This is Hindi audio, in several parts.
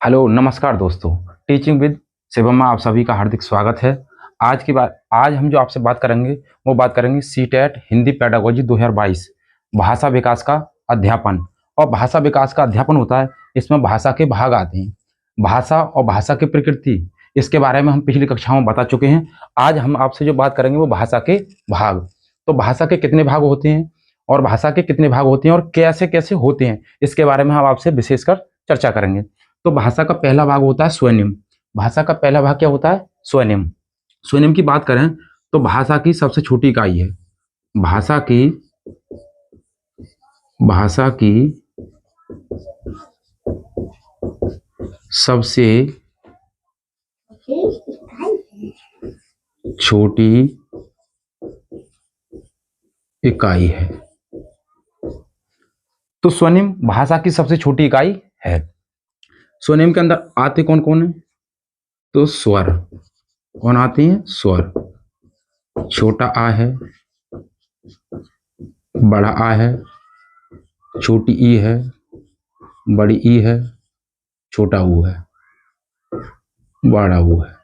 हेलो नमस्कार दोस्तों। टीचिंग विद शिवम में आप सभी का हार्दिक स्वागत है। आज हम जो आपसे बात करेंगे वो बात करेंगे सीटेट हिंदी पेडागोजी 2022 भाषा विकास का अध्यापन। और भाषा विकास का अध्यापन होता है, इसमें भाषा के भाग आते हैं। भाषा और भाषा की प्रकृति, इसके बारे में हम पिछली कक्षाओं में बता चुके हैं। आज हम आपसे जो बात करेंगे वो भाषा के भाग। तो भाषा के कितने भाग होते हैं और भाषा के कितने भाग होते हैं और कैसे कैसे होते हैं, इसके बारे में हम आपसे विशेषकर चर्चा करेंगे। तो भाषा का पहला भाग होता है स्वनिम। भाषा का पहला भाग क्या होता है? स्वनिम। स्वनिम की बात करें तो भाषा की सबसे छोटी इकाई है। भाषा की सबसे छोटी इकाई है। तो स्वनिम भाषा की सबसे छोटी इकाई है। स्वनिम के अंदर आते कौन कौन है? तो स्वर। कौन आते हैं? स्वर। छोटा आ है, बड़ा आ है, छोटी ई है, बड़ी ई है, छोटा ऊ है, बड़ा ऊ है।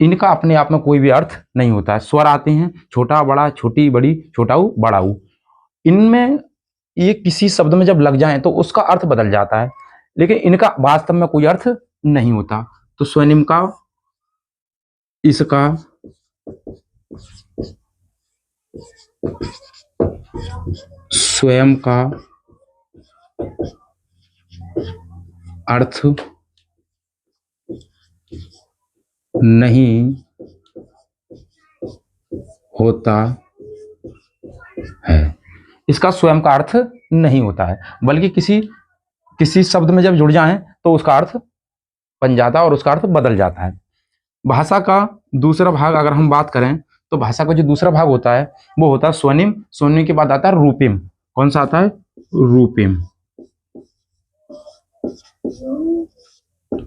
इनका अपने आप में कोई भी अर्थ नहीं होता है। स्वर आते हैं, छोटा बड़ा, छोटी बड़ी, छोटा ऊ बड़ा ऊ। इनमें ये किसी शब्द में जब लग जाए तो उसका अर्थ बदल जाता है, लेकिन इनका वास्तव में कोई अर्थ नहीं होता। तो स्वनिम का इसका स्वयं का अर्थ नहीं होता है। इसका स्वयं का अर्थ नहीं होता है, बल्कि किसी शब्द में जब जुड़ जाए तो उसका अर्थ बन जाता है और उसका अर्थ बदल जाता है। भाषा का दूसरा भाग अगर हम बात करें तो भाषा का जो दूसरा भाग होता है वो होता है स्वनिम। स्वनिम के बाद आता है रूपिम। कौन सा आता है? रूपिम।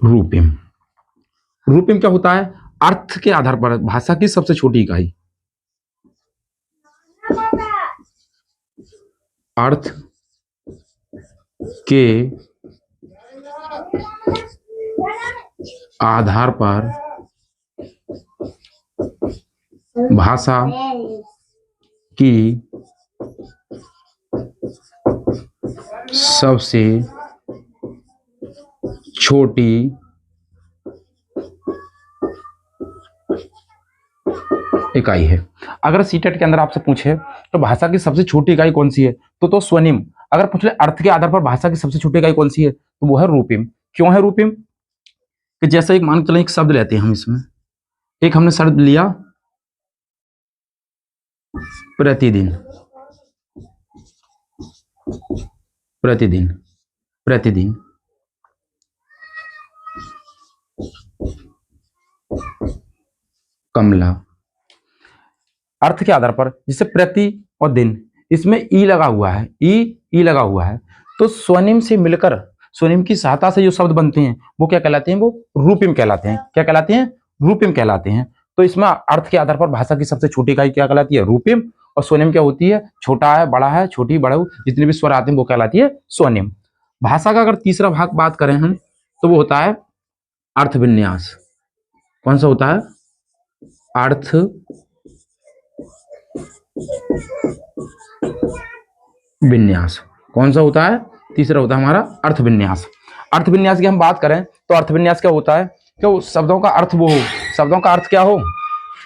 रूपिम। रूपिम क्या होता है? अर्थ के आधार पर भाषा की सबसे छोटी इकाई। अर्थ के आधार पर भाषा की सबसे छोटी इकाई है। अगर सीटेट के अंदर आपसे पूछे तो भाषा की सबसे छोटी इकाई कौन सी है तो स्वनिम। अगर पूछ ले अर्थ के आधार पर भाषा की सबसे छोटी इकाई कौन सी है तो वो है रूपिम। क्यों है रूपिम? कि जैसे एक मान के चलें, एक शब्द लेते हैं हम, इसमें एक हमने शब्द लिया प्रतिदिन। प्रतिदिन। प्रतिदिन। कमला। अर्थ के आधार पर जिसे प्रति और दिन, इसमें ई लगा हुआ है, ई लगा हुआ है। तो स्वनिम से मिलकर स्वनिम की सहायता से जो शब्द बनते हैं वो क्या कहलाते हैं? वो रूपिम कहलाते हैं। क्या कहलाते हैं? रूपिम कहलाते हैं। तो इसमें अर्थ के आधार पर भाषा की सबसे छोटी इकाई क्या कहलाती है? रूपिम। और स्वनिम क्या होती है? छोटा है, बड़ा है, छोटी, बड़ा, जितने भी स्वर आते हैं वो कहलाती है स्वनिम। भाषा का अगर तीसरा भाग बात करें हम तो वो होता है अर्थविन्यास। कौन सा होता है? अर्थ विन्यास। कौन सा होता है? तीसरा होता है हमारा अर्थविन्यास। अर्थविन्यास की हम बात करें तो अर्थविन्यास क्या होता है? कि शब्दों का अर्थ वो हो, शब्दों का अर्थ क्या हो?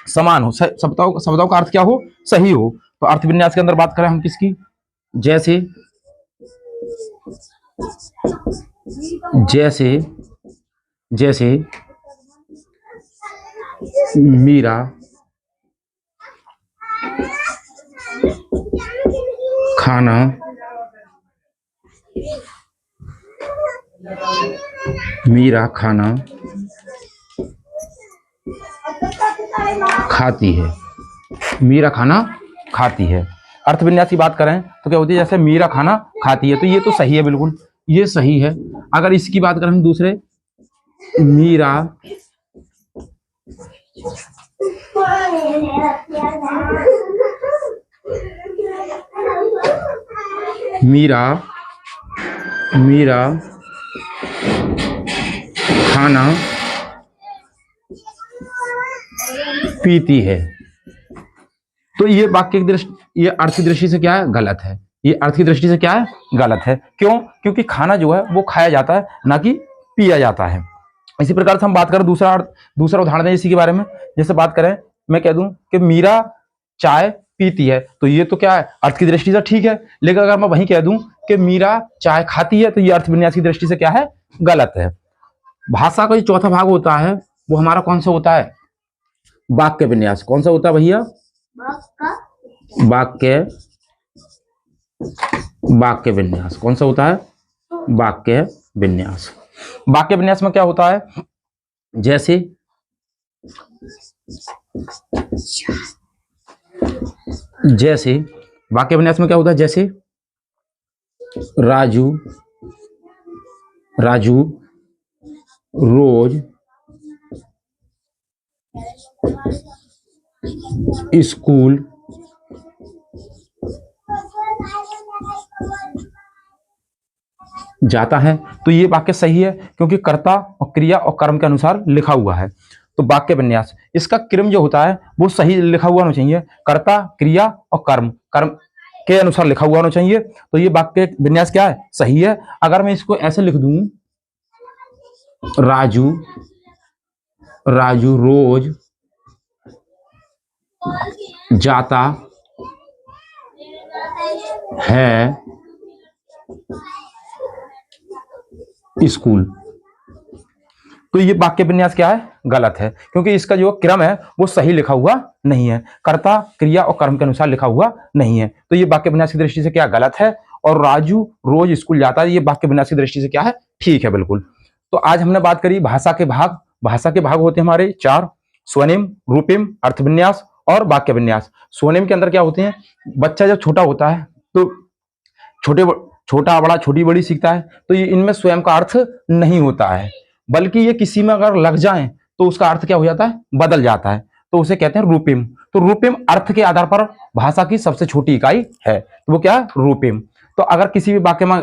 समान हो, शब्दों का अर्थ क्या हो? सही हो। तो अर्थविन्यास के अंदर बात करें हम किसकी? जैसे जैसे जैसे मीरा खाना मीरा खाना खाती है। मीरा खाना खाती है। अर्थविन्यास की बात करें तो क्या होती है? जैसे मीरा खाना खाती है, तो ये तो सही है, बिल्कुल ये सही है। अगर इसकी बात करें हम दूसरे, मीरा मीरा खाना पीती है। तो ये वाक्य की दृष्टि, ये अर्थ की दृष्टि से क्या है, गलत है। ये अर्थ की दृष्टि से क्या है, गलत है। क्यों? क्योंकि खाना जो है वो खाया जाता है, ना कि पिया जाता है। इसी प्रकार से हम बात करें दूसरा उदाहरण है इसी के बारे में। जैसे बात करें, मैं कह दूं कि मीरा चाय पीती है, तो ये तो क्या है, अर्थ की दृष्टि से ठीक है। लेकिन अगर मैं वहीं कह दूं कि मीरा चाय खाती है, तो ये अर्थ विन्यास की दृष्टि से क्या है, गलत है। भाषा का जो चौथा भाग होता है वो हमारा कौन सा होता है, वाक्य विन्यास। कौन सा होता है भैया, वाक्य विन्यास। कौन सा होता है, वाक्य विन्यास। वाक्य विन्यास में क्या होता है, जैसे वाक्य विन्यास में क्या होता है, जैसे राजू रोज स्कूल जाता है। तो ये वाक्य सही है, क्योंकि कर्ता और क्रिया और कर्म के अनुसार लिखा हुआ है। तो वाक्य विन्यास, इसका क्रम जो होता है वो सही लिखा हुआ होना चाहिए। कर्ता, क्रिया और कर्म के अनुसार लिखा हुआ होना चाहिए। तो ये वाक्य विन्यास क्या है, सही है। अगर मैं इसको ऐसे लिख दूं, राजू रोज जाता है स्कूल, तो ये वाक्य विन्यास क्या है, गलत है। क्योंकि इसका जो क्रम है वो सही लिखा हुआ नहीं है, कर्ता, क्रिया और कर्म के अनुसार लिखा हुआ नहीं है। तो ये वाक्य विन्यास की दृष्टि से क्या, गलत है। और राजू रोज स्कूल जाता है, ये वाक्य विन्यास की दृष्टि से क्या है, ठीक है, बिल्कुल। तो आज हमने बात करी भाषा के भाग। भाषा के भाग होते हैं हमारे 4, स्वनिम, रूपिम, अर्थविन्यास और वाक्य विन्यास। स्वनिम के अंदर क्या होते हैं, बच्चा जब छोटा होता है तो छोटा बड़ा, छोटी बड़ी सीखता है, तो ये इनमें स्वयं का अर्थ नहीं होता है, बल्कि ये किसी में अगर लग जाए तो उसका अर्थ क्या हो जाता है, बदल जाता है। तो उसे कहते हैं रूपिम। तो रूपिम अर्थ के आधार पर भाषा की सबसे छोटी इकाई है, तो वो क्या है, रूपिम। तो अगर किसी भी वाक्य में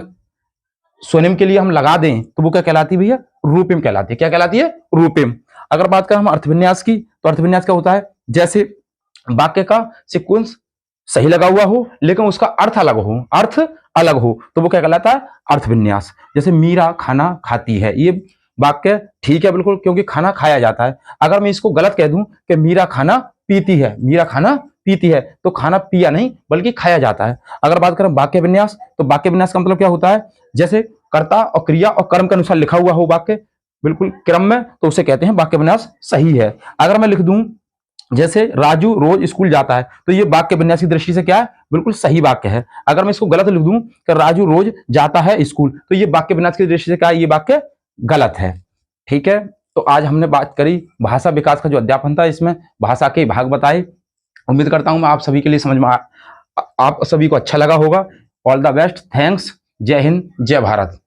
स्वनिम के लिए हम लगा दें तो वो क्या कहलाती है भैया, रूपिम कहलाती है। क्या कहलाती है, रूपिम। अगर बात करें हम अर्थविन्यास की, तो अर्थविन्यास क्या होता है, जैसे वाक्य का सीक्वेंस सही लगा हुआ हो लेकिन उसका अर्थ अलग हो, तो वो क्या कहलाता है, अर्थविन्यास। जैसे मीरा खाना खाती है, ये वाक्य ठीक है बिल्कुल, क्योंकि खाना खाया जाता है। अगर मैं इसको गलत कह दूं कि मीरा खाना पीती है, तो खाना पिया नहीं बल्कि खाया जाता है। अगर बात करें वाक्य विन्यास, तो वाक्य विन्यास का मतलब क्या होता है, जैसे कर्ता और क्रिया और कर्म के अनुसार लिखा हुआ हो वाक्य बिल्कुल क्रम में, तो उसे कहते हैं वाक्य विन्यास सही है। अगर मैं लिख दूं जैसे राजू रोज स्कूल जाता है, तो ये वाक्य विन्यास की दृष्टि से क्या है, बिल्कुल सही वाक्य है। अगर मैं इसको गलत लिख दूं कि राजू रोज जाता है स्कूल, तो ये वाक्य विन्यास की दृष्टि से क्या है, ये वाक्य गलत है। ठीक है, तो आज हमने बात करी भाषा विकास का जो अध्यापन था, इसमें भाषा के भाग बताए। उम्मीद करता हूं मैं आप सभी के लिए समझ में आप सभी को अच्छा लगा होगा। ऑल द बेस्ट, थैंक्स, जय हिंद, जय भारत।